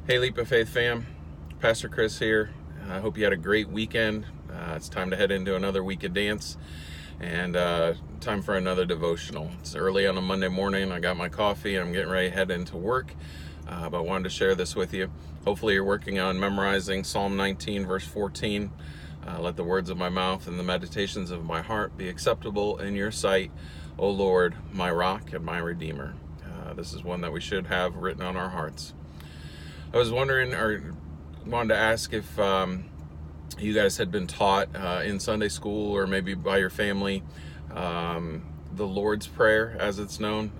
Hey, Leap of Faith fam, Pastor Chris here. I hope you had a great weekend. It's time to head into another week of dance and time for another devotional. It's early on a Monday morning. I got my coffee and I'm getting ready to head into work, but I wanted to share this with you. Hopefully you're working on memorizing Psalm 19 verse 14. Let the words of my mouth and the meditations of my heart be acceptable in your sight, O Lord, my rock and my redeemer. This is one that we should have written on our hearts. I was wondering, or wanted to ask if you guys had been taught in Sunday school or maybe by your family the Lord's Prayer, as it's known.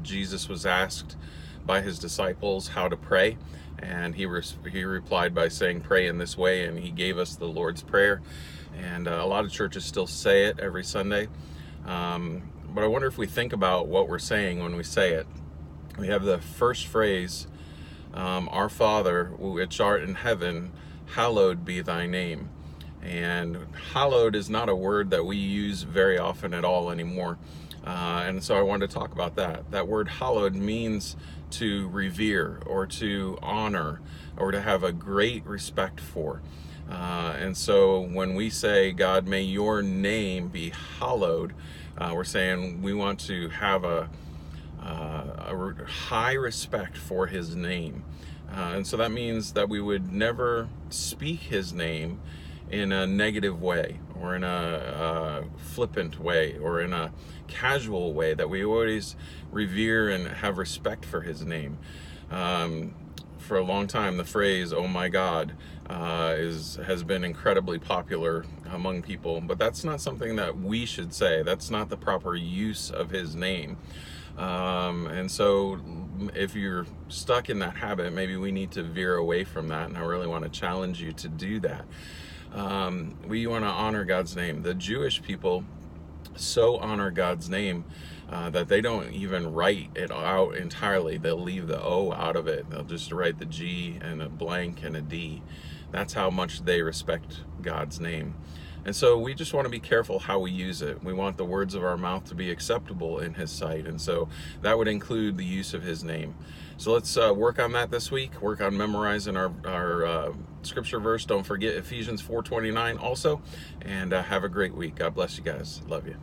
Jesus was asked by his disciples how to pray, and he replied by saying, "Pray in this way," and he gave us the Lord's Prayer. And a lot of churches still say it every Sunday. But I wonder if we think about what we're saying when we say it. We have the first phrase, our Father, which art in heaven, hallowed be thy name. And hallowed is not a word that we use very often at all anymore. And so I wanted to talk about that. That word hallowed means to revere or to honor or to have a great respect for. And so when we say, God, may your name be hallowed, we're saying we want to have a high respect for his name. And so that means that we would never speak his name in a negative way or in a flippant way or in a casual way, that we always revere and have respect for his name. For a long time, the phrase, "oh my God," has been incredibly popular among people, but that's not something that we should say. That's not the proper use of his name. And so if you're stuck in that habit, maybe we need to veer away from that, and I really want to challenge you to do that. We want to honor God's name. The Jewish people so honor God's name that they don't even write it out entirely. They'll leave the O out of it. They'll just write the G and a blank and a D. That's how much they respect God's name. And so we just want to be careful how we use it. We want the words of our mouth to be acceptable in his sight. And so that would include the use of his name. So let's work on that this week. Work on memorizing our scripture verse. Don't forget Ephesians 4:29 also. And have a great week. God bless you guys. Love you.